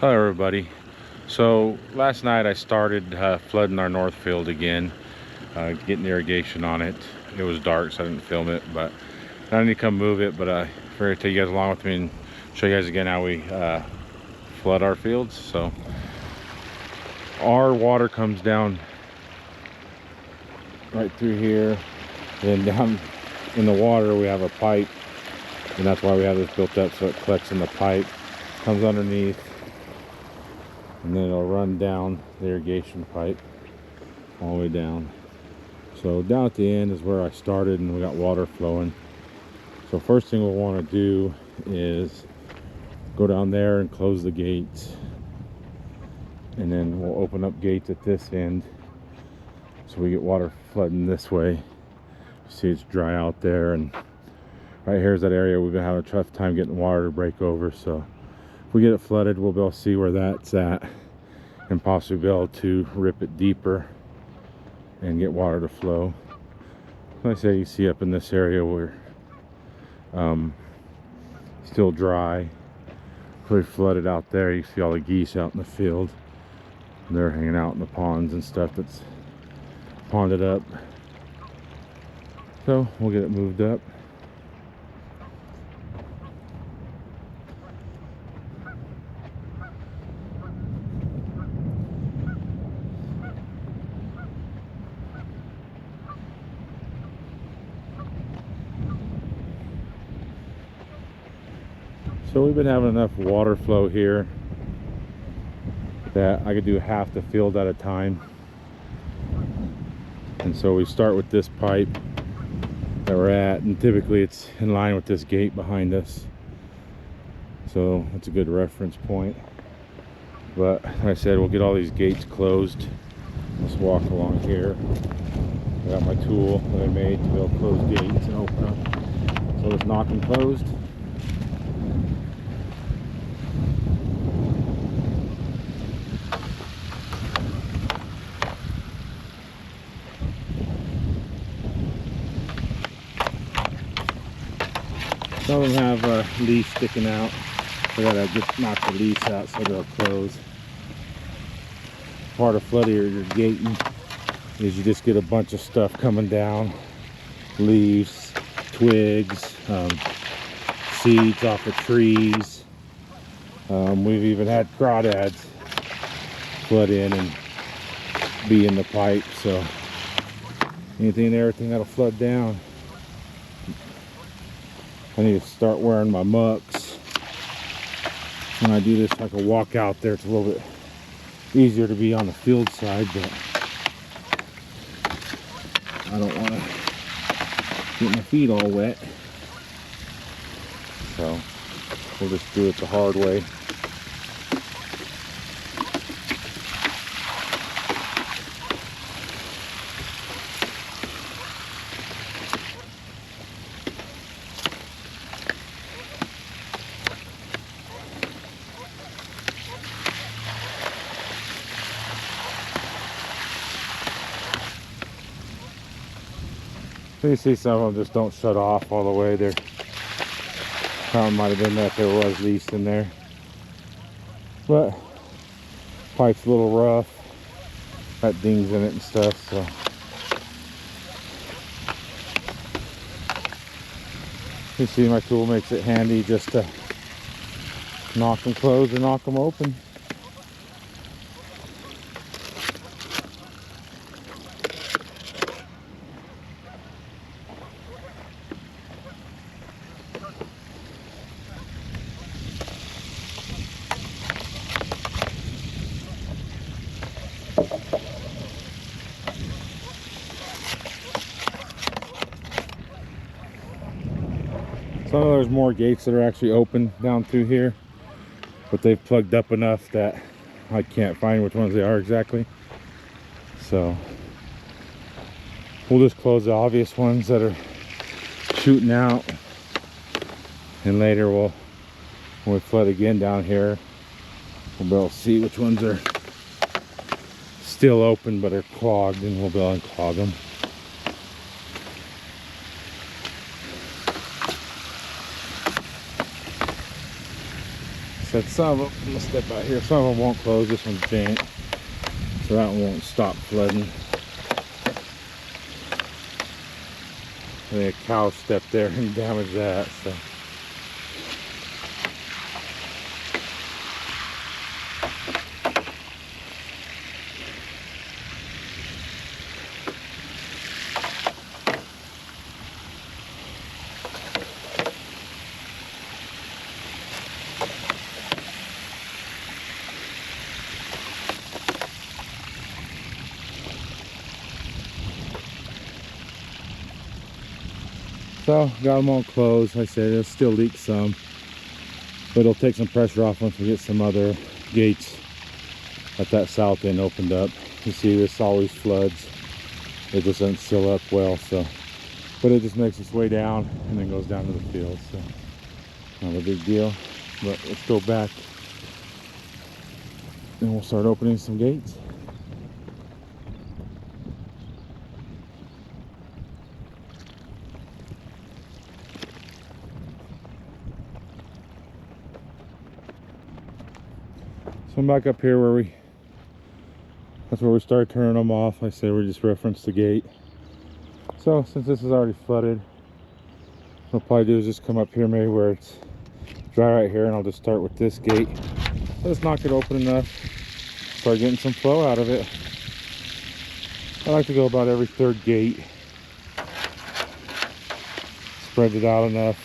Hello everybody. So last night I started flooding our north field again, getting irrigation on it. It was dark so I didn't film it, but I need to come move it, but I figured to take you guys along with me and show you guys again how we flood our fields. So our water comes down right through here, and down in the water we have a pipe, and that's why we have this built up, so it collects in the pipe, comes underneath, and then it'll run down the irrigation pipe all the way down. So down at the end is where I started, and we got water flowing. So first thing we'll want to do is go down there and close the gates, and then we'll open up gates at this end so we get water flooding this way. See, it's dry out there, and right here is that area we've been having a tough time getting water to break over. So if we get it flooded, we'll be able to see where that's at and possibly be able to rip it deeper and get water to flow. Like I say, you see up in this area we're still dry. Pretty flooded out there. You see all the geese out in the field, and they're hanging out in the ponds and stuff that's ponded up. So we'll get it moved up. So we've been having enough water flow here that I could do half the field at a time. And so we start with this pipe that we're at, and typically it's in line with this gate behind us. So that's a good reference point. But like I said, we'll get all these gates closed. Let's walk along here. I got my tool that I made to be able to close gates and open them. So let's knock them closed. Some of them have a leaf sticking out. We gotta just knock the leaves out so they'll close. Part of flood irrigating is you just get a bunch of stuff coming down. Leaves, twigs, seeds off of trees. We've even had crawdads flood in and be in the pipe. So anything and everything that'll flood down. I need to start wearing my mucks. When I do this, I can walk out there. It's a little bit easier to be on the field side, but I don't want to get my feet all wet. So we'll just do it the hard way. You see some of them just don't shut off all the way. There problem might have been that there was leaves in there, but pipe's a little rough, got dings in it and stuff. So you see my tool makes it handy just to knock them closed or knock them open. Some of there's more gates that are actually open down through here, but they've plugged up enough that I can't find which ones they are exactly. So we'll just close the obvious ones that are shooting out, and later when we flood again down here, we'll be able to see which ones are still open but are clogged, and we'll be able to unclog them. said, some of them, I'm gonna step out here, some of them won't close. This one's bent, so that one won't stop flooding. I think a cow stepped there and damaged that, so. So, got them all closed. Like I said, it'll still leak some, but it'll take some pressure off once we get some other gates at that south end opened up. You see, this always floods. It just doesn't seal up well, so. But it just makes its way down and then goes down to the field, so not a big deal. But let's go back and we'll start opening some gates. So I'm back up here where that's where we start turning them off. Like I say, we just referenced the gate. So since this is already flooded, what I'll probably do is just come up here maybe where it's dry right here, and I'll just start with this gate. Let's knock it open enough, start getting some flow out of it. I like to go about every third gate. Spread it out enough.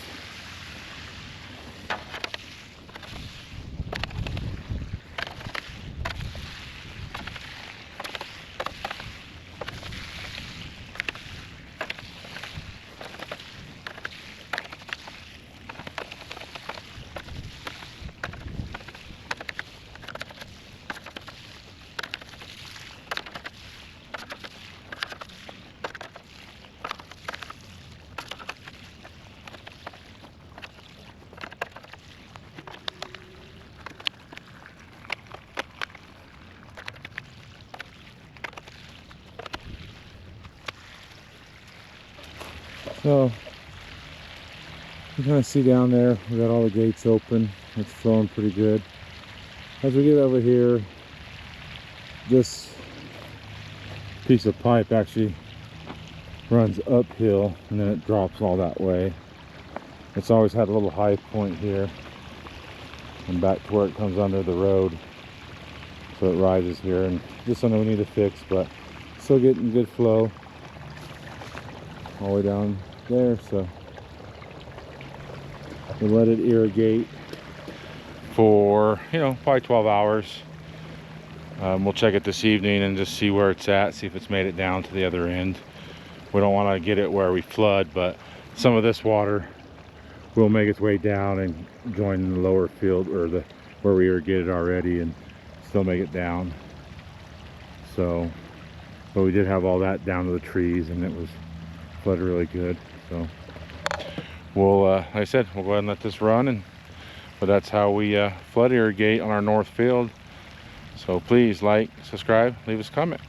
So you kind of see down there, we got all the gates open. It's flowing pretty good. As we get over here, this piece of pipe actually runs uphill and then it drops all that way. It's always had a little high point here and back to where it comes under the road, so it rises here, and just something we need to fix, but still getting good flow all the way down there. So we let it irrigate for, you know, probably 12 hours. We'll check it this evening and just see where it's at, see if it's made it down to the other end. We don't want to get it where we flood, but some of this water will make its way down and join the lower field, or the where we irrigated already, and still make it down. So, but we did have all that down to the trees, and it was flooded really good. So we'll, like I said, we'll go ahead and let this run, but that's how we flood irrigate on our north field. So please like, subscribe, leave us a comment.